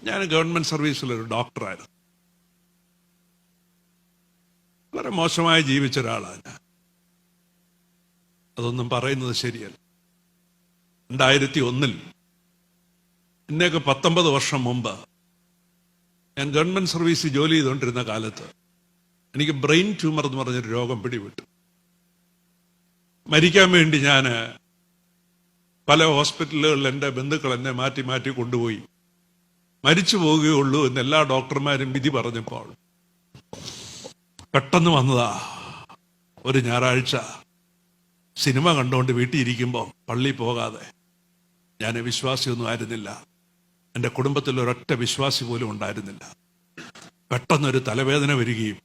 ഞാൻ ഗവൺമെന്റ് സർവീസിലൊരു ഡോക്ടറായിരുന്നു. വളരെ മോശമായി ജീവിച്ച ഒരാളാണ് ഞാൻ. അതൊന്നും പറയുന്നത് ശരിയല്ല. 2001 എന്നേക്ക് 19 വർഷം മുമ്പ് ഞാൻ ഗവൺമെന്റ് സർവീസിൽ ജോലി ചെയ്തുകൊണ്ടിരുന്ന കാലത്ത് എനിക്ക് ബ്രെയിൻ ട്യൂമർ എന്ന് പറഞ്ഞൊരു രോഗം പിടിപെട്ടു. മരിക്കാൻ വേണ്ടി ഞാൻ പല ഹോസ്പിറ്റലുകളിൽ എൻ്റെ ബന്ധുക്കൾ എന്നെ മാറ്റി മാറ്റി കൊണ്ടുപോയി. മരിച്ചു പോവുകയുള്ളൂ എന്ന് എല്ലാ ഡോക്ടർമാരും വിധി പറഞ്ഞപ്പോൾ പെട്ടെന്ന് വന്നതാ. ഒരു ഞായറാഴ്ച സിനിമ കണ്ടുകൊണ്ട് വീട്ടിൽ ഇരിക്കുമ്പോൾ പള്ളി പോകാതെ, ഞാൻ വിശ്വാസിയൊന്നും ആയിരുന്നില്ല, എൻ്റെ കുടുംബത്തിൽ ഒരൊറ്റ വിശ്വാസി പോലും ഉണ്ടായിരുന്നില്ല. പെട്ടെന്നൊരു തലവേദന വരികയും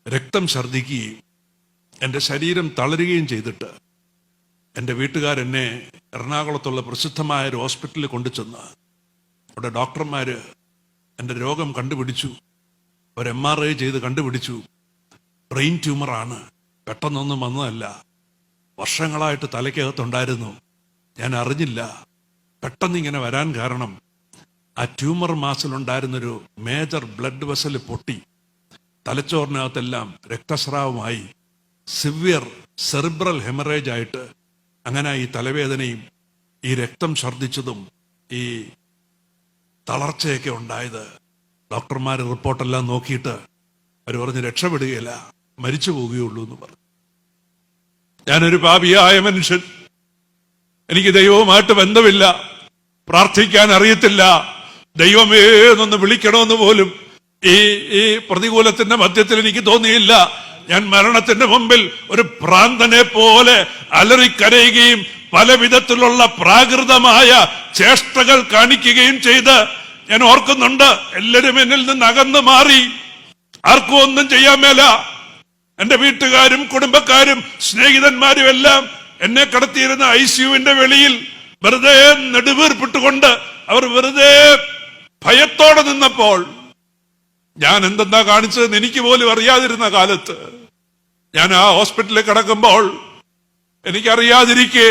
രക്തം ഛർദ്ദിക്കുകയും എൻ്റെ ശരീരം തളരുകയും ചെയ്തിട്ട് എൻ്റെ വീട്ടുകാരെന്നെ എറണാകുളത്തുള്ള പ്രസിദ്ധമായ ഒരു ഹോസ്പിറ്റലിൽ കൊണ്ടുചെന്ന് അവിടെ ഡോക്ടർമാർ എൻ്റെ രോഗം കണ്ടുപിടിച്ചു. ഒരു MRI ചെയ്ത് കണ്ടുപിടിച്ചു, ബ്രെയിൻ ട്യൂമറാണ്. പെട്ടെന്നൊന്നും വന്നതല്ല, വർഷങ്ങളായിട്ട് തലയ്ക്കകത്തുണ്ടായിരുന്നു. ഞാൻ അറിഞ്ഞില്ല. പെട്ടെന്ന് ഇങ്ങനെ വരാൻ കാരണം ആ ട്യൂമർ മാസിലുണ്ടായിരുന്നൊരു മേജർ ബ്ലഡ് വെസൽ പൊട്ടി തലച്ചോറിനകത്തെല്ലാം രക്തസ്രാവമായി സിവിയർ സെറിബ്രൽ ഹെമറേജ് ആയിട്ട് അങ്ങനെ ഈ തലവേദനയും ഈ രക്തം ഛർദ്ദിച്ചതും ഈ തളർച്ചയൊക്കെ ഉണ്ടായത്. ഡോക്ടർമാർ റിപ്പോർട്ടെല്ലാം നോക്കിയിട്ട് അവർ പറഞ്ഞ് രക്ഷപ്പെടുകയില്ല, മരിച്ചു പോവുകയുള്ളൂ എന്ന് പറഞ്ഞു. ഞാനൊരു പാപിയായ മനുഷ്യൻ, എനിക്ക് ദൈവവുമായിട്ട് ബന്ധമില്ല, പ്രാർത്ഥിക്കാൻ അറിയത്തില്ല, ദൈവമേ എന്നൊന്ന് വിളിക്കണമെന്ന് പോലും ഈ പ്രതികൂലത്തിന്റെ മധ്യത്തിൽ എനിക്ക് തോന്നിയില്ല. ഞാൻ മരണത്തിന്റെ മുമ്പിൽ ഒരു ഭ്രാന്തനെ പോലെ അലറിക്കരയുകയും പല വിധത്തിലുള്ള പ്രാകൃതമായ ചേഷ്ടകൾ കാണിക്കുകയും ചെയ്ത് ഞാൻ ഓർക്കുന്നുണ്ട്. എല്ലാവരും എന്നിൽ നിന്ന് അകന്നു മാറി. ആർക്കും ഒന്നും ചെയ്യാൻ മേല. എന്റെ വീട്ടുകാരും കുടുംബക്കാരും സ്നേഹിതന്മാരും എല്ലാം എന്നെ കടത്തിയിരുന്ന ICUവിന്റെ വെളിയിൽ വെറുതെ നെടുവീർപ്പിട്ടുകൊണ്ട് അവർ വെറുതെ ഭയത്തോടെ നിന്നപ്പോൾ ഞാൻ എന്തെന്നാ കാണിച്ചതെന്ന് എനിക്ക് പോലും അറിയാതിരുന്ന കാലത്ത് ഞാൻ ആ ഹോസ്പിറ്റലിൽ കിടക്കുമ്പോൾ എനിക്കറിയാതിരിക്കെ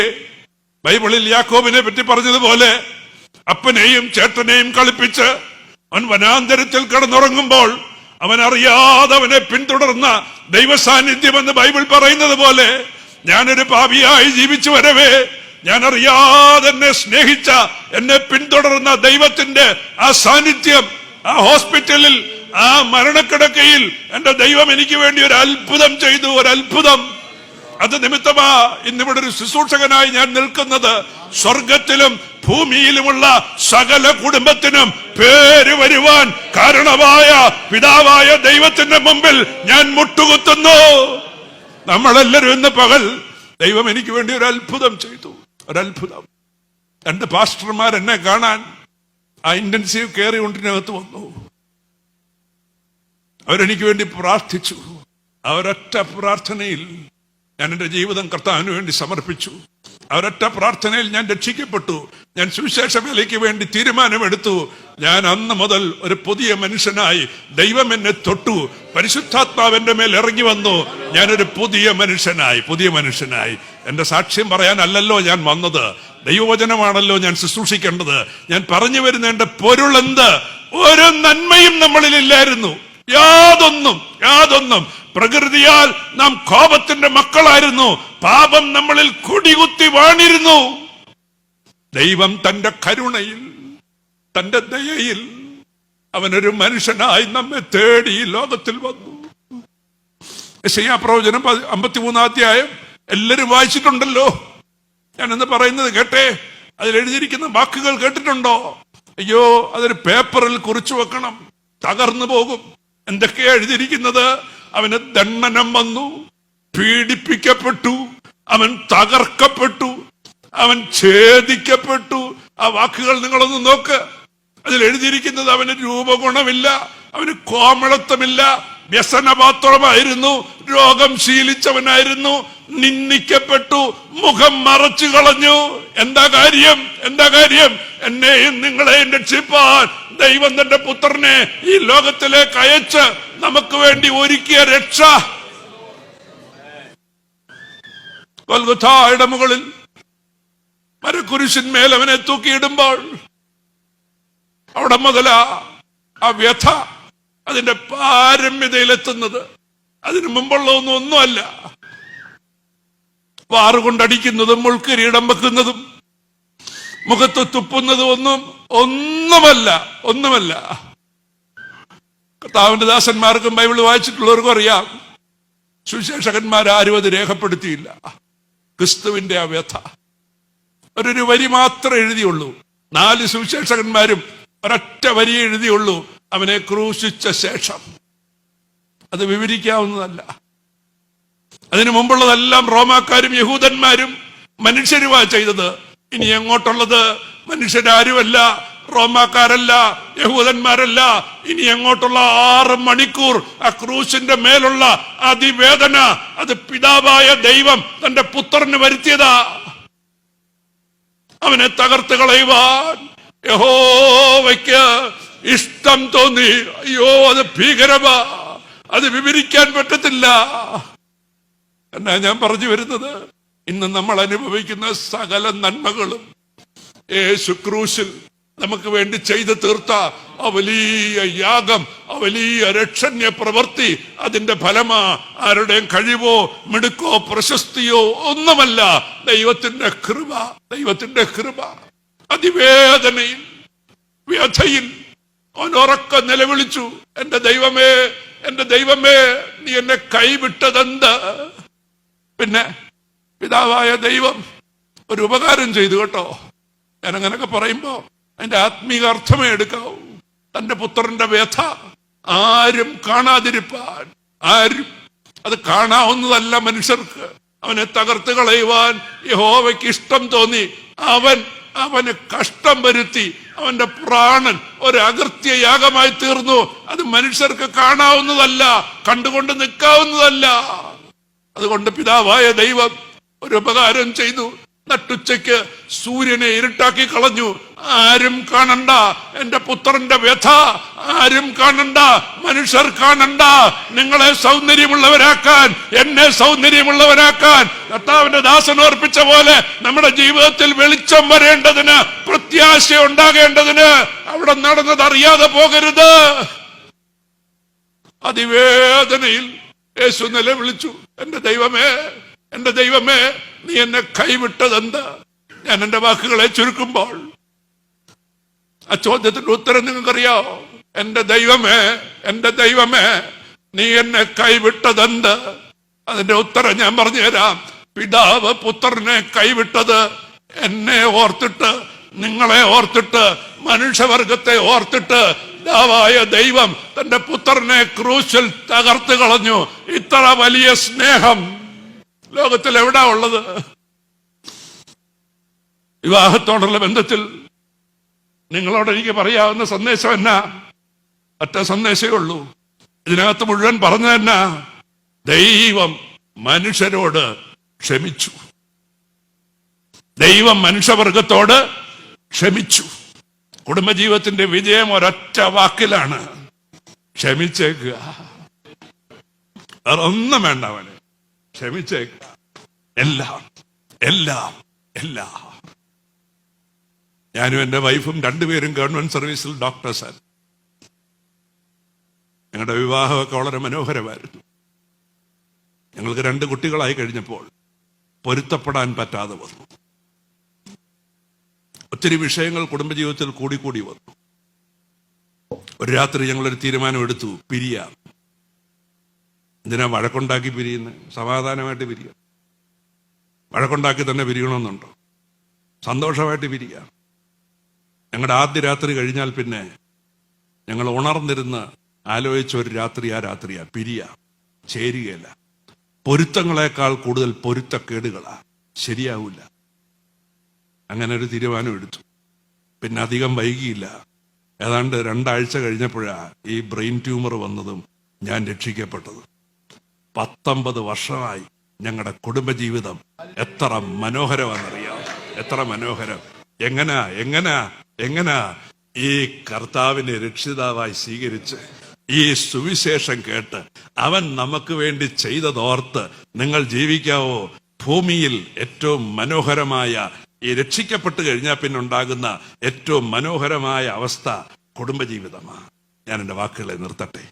ബൈബിളിൽ യാക്കോബിനെ പറ്റി പറഞ്ഞതുപോലെ അപ്പനെയും ചേട്ടനെയും കളിപ്പിച്ച് അവൻ വനാന്തരത്തിൽ കിടന്നുറങ്ങുമ്പോൾ അവൻ അറിയാതെ അവനെ പിന്തുടർന്ന ദൈവസാന്നിധ്യം എന്ന് ബൈബിൾ പറയുന്നത് പോലെ ഞാനൊരു പാപിയായി ജീവിച്ചു വരവേ ഞാൻ അറിയാതെ എന്നെ സ്നേഹിച്ച, എന്നെ പിന്തുടർന്ന ദൈവത്തിന്റെ ആ സാന്നിധ്യം ആ ഹോസ്പിറ്റലിൽ, ആ മരണക്കിടക്കയിൽ എന്റെ ദൈവം എനിക്ക് വേണ്ടി ഒരു അത്ഭുതം ചെയ്തു. ഒരു അത്ഭുതം. അത് നിമിത്തമാ ഇന്നിവിടെ ഒരു ശുശ്രൂഷകനായി ഞാൻ നിൽക്കുന്നത്. സ്വർഗത്തിലും ഭൂമിയിലുമുള്ള സകല കുടുംബത്തിനും പേര് വരുവാൻ കാരണമായ പിതാവായ ദൈവത്തിന്റെ മുമ്പിൽ ഞാൻ മുട്ടുകുത്തുന്നു. നമ്മളെല്ലാവരും ഇന്ന് പകൽ ദൈവം എനിക്ക് വേണ്ടി ഒരു അത്ഭുതം ചെയ്തു. ഒരത്ഭുതം. 2 പാസ്റ്റർമാർ എന്നെ കാണാൻ ആ ഇന്റൻസീവ് കെയർ യൂണിറ്റിനകത്ത് വന്നു. അവരെനിക്ക് വേണ്ടി പ്രാർത്ഥിച്ചു. അവരൊറ്റ പ്രാർത്ഥനയിൽ ഞാൻ എൻ്റെ ജീവിതം കർത്താവിന് വേണ്ടി സമർപ്പിച്ചു. അവരൊറ്റ പ്രാർത്ഥനയിൽ ഞാൻ രക്ഷിക്കപ്പെട്ടു. ഞാൻ സുവിശേഷ വേലയ്ക്ക് വേണ്ടി തീരുമാനമെടുത്തു. ഞാൻ അന്ന് മുതൽ ഒരു പുതിയ മനുഷ്യനായി. ദൈവം എന്നെ തൊട്ടു, പരിശുദ്ധാത്മാവിന്റെ മേൽ ഇറങ്ങി വന്നു. ഞാനൊരു പുതിയ മനുഷ്യനായി. എന്റെ സാക്ഷ്യം പറയാനല്ലല്ലോ ഞാൻ വന്നത്, ദൈവവചനമാണല്ലോ ഞാൻ ശുശ്രൂഷിക്കേണ്ടത്. ഞാൻ പറഞ്ഞു വരുന്ന എന്റെ പൊരുളെന്ത്? ഒരു നന്മയും നമ്മളിലില്ലായിരുന്നു, യാതൊന്നും. പ്രകൃതിയാൽ നാം കോപത്തിന്റെ മക്കളായിരുന്നു. പാപം നമ്മളിൽ കുടികുത്തി വാണിരുന്നു. ദൈവം തന്റെ കരുണയിൽ, തന്റെ ദയയിൽ അവനൊരു മനുഷ്യനായി നമ്മെ തേടി ഈ ലോകത്തിൽ വന്നു. യെശയ്യാ പ്രവചനം 53-ാം അധ്യായം എല്ലാവരും വായിച്ചിട്ടുണ്ടല്ലോ. ഞാനെന്ന് പറയുന്നത് കേട്ടെ. അതിലെഴുതിയിരിക്കുന്ന വാക്കുകൾ കേട്ടിട്ടുണ്ടോ? അയ്യോ, അതൊരു പേപ്പറിൽ കുറിച്ചു വെക്കണം, തകർന്നു പോകും. എന്തൊക്കെയാ എഴുതിയിരിക്കുന്നത്? അവന് ദണ്ഡനം വന്നു, പീഡിപ്പിക്കപ്പെട്ടു, അവൻ തകർക്കപ്പെട്ടു, അവൻ ഛേദിക്കപ്പെട്ടു. ആ വാക്കുകൾ നിങ്ങളൊന്ന് നോക്ക്. അതിൽ എഴുതിയിരിക്കുന്നത് അവന് രൂപഗുണമില്ല, അവന് കോമളത്വമില്ല, വ്യസനപാത്രമായിരുന്നു, രോഗം ശീലിച്ചവനായിരുന്നു, നിന്ദിക്കപ്പെട്ടു, മുഖം മറച്ചു കളഞ്ഞു. എന്താ കാര്യം? എന്നെയും നിങ്ങളെയും രക്ഷിപ്പാൻ ദൈവം തന്റെ പുത്രനെ ഈ ലോകത്തിലേക്ക് അയച്ച് നമുക്ക് വേണ്ടി ഒരുക്കിയ രക്ഷ. ഗൊൽഗോഥായുടെ മുകളിൽ മരക്കുരിശിന്മേൽ അവനെ തൂക്കിയിടുമ്പോൾ അവിടെ മുതലാ ആ വ്യഥ അതിന്റെ പാരമ്യതയിലെത്തുന്നത്. അതിനു മുമ്പുള്ള ഒന്നുമല്ല. വാറുകൊണ്ടടിക്കുന്നതും മുൾക്കിരീടം വെക്കുന്നതും മുഖത്ത് തുപ്പുന്നതും ഒന്നുമല്ല. കർത്താവിന്റെ ദാസന്മാർക്കും ബൈബിൾ വായിച്ചിട്ടുള്ളവർക്കും അറിയാം, സുവിശേഷകന്മാരാരും അത് രേഖപ്പെടുത്തിയില്ല. ക്രിസ്തുവിന്റെ ആ വ്യഥ ഒരു വരി മാത്രമേ എഴുതിയുള്ളൂ. 4 സുവിശേഷകന്മാരും ഒരൊറ്റ വരി എഴുതിയുള്ളൂ, അവനെ ക്രൂശിച്ച ശേഷം. അത് വിവരിക്കാവുന്നതല്ല. അതിനു മുമ്പുള്ളതെല്ലാം റോമാക്കാരും യഹൂദന്മാരും മനുഷ്യരുമാ ചെയ്തത്. ഇനി എങ്ങോട്ടുള്ളത് മനുഷ്യരാരുമല്ല, റോമാക്കാരല്ല, യഹൂദന്മാരല്ല. ഇനി എങ്ങോട്ടുള്ള 6 മണിക്കൂർ ആ ക്രൂശിന്റെ മേലുള്ള അതിവേദന, അത് പിതാവായ ദൈവം തന്റെ പുത്രന് വരുത്തിയതാ. അവനെ തകർത്ത് കളയുവാൻ യഹോവയ്ക്ക് ഇഷ്ടം തോന്നി. അയ്യോ, അത് ഭീകരമാ, അത് വിവരിക്കാൻ പറ്റത്തില്ല. എന്നാ ഞാൻ പറഞ്ഞു വരുന്നത്, ഇന്ന് നമ്മൾ അനുഭവിക്കുന്ന സകല നന്മകളും യേശു ക്രൂശിൽ നമുക്ക് വേണ്ടി ചെയ്തു തീർത്ത ആ വലിയ യാഗം, ആ വലിയ രക്ഷണ്യ പ്രവൃത്തി, അതിന്റെ ഫലമാ. ആരുടെയും കഴിവോ മിടുക്കോ പ്രശസ്തിയോ ഒന്നുമല്ല, ദൈവത്തിന്റെ കൃപ. അതിവേദനയിൽ, വ്യഥയിൽ അവൻ ഉറക്കെ നിലവിളിച്ചു, എന്റെ ദൈവമേ, നീ എന്നെ കൈവിട്ടതെന്ത്? പിന്നെ പിതാവായ ദൈവം ഒരു ഉപകാരം ചെയ്തു കേട്ടോ. ഞാൻ അങ്ങനൊക്കെ പറയുമ്പോ അതിന്റെ ആത്മീക അർത്ഥമേ എടുക്കാവൂ. തന്റെ പുത്രന്റെ വ്യഥ ആരും കാണാതിരിപ്പാൻ, അത് കാണാവുന്നതല്ല മനുഷ്യർക്ക്. അവനെ തകർത്ത് കളയുവാൻ യഹോവയ്ക്ക് ഇഷ്ടം തോന്നി. അവന് കഷ്ടം വരുത്തി. അവന്റെ പ്രാണൻ ഒരു അകൃത്യയാഗമായി തീർന്നു. അത് മനുഷ്യർക്ക് കാണാവുന്നതല്ല, കണ്ടുകൊണ്ട് നിൽക്കാവുന്നതല്ല. അതുകൊണ്ട് പിതാവായ ദൈവം ഒരു ഉപകാരം ചെയ്തു. നട്ടുച്ചയ്ക്ക് സൂര്യനെ ഇരുട്ടാക്കി കളഞ്ഞു. ആരും കാണണ്ട എന്റെ പുത്രന്റെ വ്യഥ, ആരും കാണണ്ട, മനുഷ്യർ കാണണ്ട. നിങ്ങളെ സൗന്ദര്യമുള്ളവരാക്കാൻ, എന്നെ സൗന്ദര്യമുള്ളവരാക്കാൻ കർത്താവിന്റെ ദാസൻ ഓർപ്പിച്ച പോലെ നമ്മുടെ ജീവിതത്തിൽ വെളിച്ചം വരേണ്ടതിന്, പ്രത്യാശ ഉണ്ടാകേണ്ടതിന് അവിടെ നടന്നത് അറിയാതെ പോകരുത്. അതിവേദനയിൽ യേശു നിലവിളിച്ചു, എന്റെ ദൈവമേ, നീ എന്നെ കൈവിട്ടതെന്ത്? ഞാൻ എന്റെ വാക്കുകളെ ചുരുക്കുമ്പോൾ ആ ചോദ്യത്തിന്റെ ഉത്തരം നിങ്ങൾക്കറിയാമോ? എന്റെ ദൈവമേ, നീ എന്നെ കൈവിട്ടതെന്ത്? അതിന്റെ ഉത്തരം ഞാൻ പറഞ്ഞു തരാം. പിതാവ് പുത്രനെ കൈവിട്ടത് എന്നെ ഓർത്തിട്ട്, നിങ്ങളെ ഓർത്തിട്ട്, മനുഷ്യവർഗത്തെ ഓർത്തിട്ട് പിതാവായ ദൈവം തന്റെ പുത്രനെ ക്രൂശിൽ തകർത്ത് കളഞ്ഞു. ഇത്ര വലിയ സ്നേഹം ലോകത്തിൽ എവിടാ ഉള്ളത്? വിവാഹത്തോടുള്ള ബന്ധത്തിൽ നിങ്ങളോട് എനിക്ക് പറയാവുന്ന സന്ദേശം എന്നാ? ഒറ്റ സന്ദേശമേ ഉള്ളൂ. ഇതിനകത്ത് മുഴുവൻ പറഞ്ഞു തന്നെ, ദൈവം മനുഷ്യരോട് ക്ഷമിച്ചു. ദൈവം മനുഷ്യവർഗത്തോട് ക്ഷമിച്ചു. കുടുംബജീവിതത്തിന്റെ വിജയം ഒരൊറ്റ വാക്കിലാണ്, ക്ഷമിച്ചേക്കുക. വേറെ ഒന്നും വേണ്ട, അവന് ക്ഷമിച്ചേക്കുക. എല്ലാം. ഞാനും എന്റെ വൈഫും രണ്ടുപേരും ഗവൺമെന്റ് സർവീസിൽ ഡോക്ടേഴ്സാണ്. ഞങ്ങളുടെ വിവാഹമൊക്കെ വളരെ മനോഹരമായിരുന്നു. ഞങ്ങൾക്ക് 2 കുട്ടികളായി കഴിഞ്ഞപ്പോൾ പൊരുത്തപ്പെടാൻ പറ്റാതെ വന്നു. ഒത്തിരി വിഷയങ്ങൾ കുടുംബജീവിതത്തിൽ കൂടി വന്നു. ഒരു രാത്രി ഞങ്ങളൊരു തീരുമാനമെടുത്തു, പിരിയാം. എന്തിനാ വഴക്കുണ്ടാക്കി പിരിയുന്നത്? സമാധാനമായിട്ട് പിരിയാം. വഴക്കുണ്ടാക്കി തന്നെ പിരിയണമെന്നുണ്ടോ? സന്തോഷമായിട്ട് പിരിയാം. ഞങ്ങളുടെ ആദ്യ രാത്രി കഴിഞ്ഞാൽ പിന്നെ ഞങ്ങൾ ഉണർന്നിരുന്ന് ആലോചിച്ച ഒരു രാത്രിയാ പിരിയാം. ചേരുകയല്ല. പൊരുത്തങ്ങളെക്കാൾ കൂടുതൽ പൊരുത്തക്കേടുകളാ, ശരിയാവില്ല. അങ്ങനെ ഒരു തീരുമാനം എടുത്തു. പിന്നെ അധികം വൈകിയില്ല. ഏതാണ്ട് 2 ആഴ്ച കഴിഞ്ഞപ്പോഴാ ഈ ബ്രെയിൻ ട്യൂമർ വന്നതും ഞാൻ രക്ഷിക്കപ്പെട്ടതും. 19 വർഷമായി ഞങ്ങളുടെ കുടുംബജീവിതം എത്ര മനോഹരമാണെന്നറിയാം. എത്ര മനോഹരം! എങ്ങനാ ഈ കർത്താവിനെ രക്ഷിതാവായി സ്വീകരിച്ച് ഈ സുവിശേഷം കേട്ട് അവൻ നമുക്ക് വേണ്ടി ചെയ്തതോർത്ത് നിങ്ങൾ ജീവിക്കാവോ? ഭൂമിയിൽ ഏറ്റവും മനോഹരമായ ഈ രക്ഷിക്കപ്പെട്ട് കഴിഞ്ഞാൽ പിന്നെ ഉണ്ടാകുന്ന ഏറ്റവും മനോഹരമായ അവസ്ഥ, കുടുംബജീവിതമാണ്. ഞാൻ എൻ്റെ വാക്കുകളെ നിർത്തട്ടെ.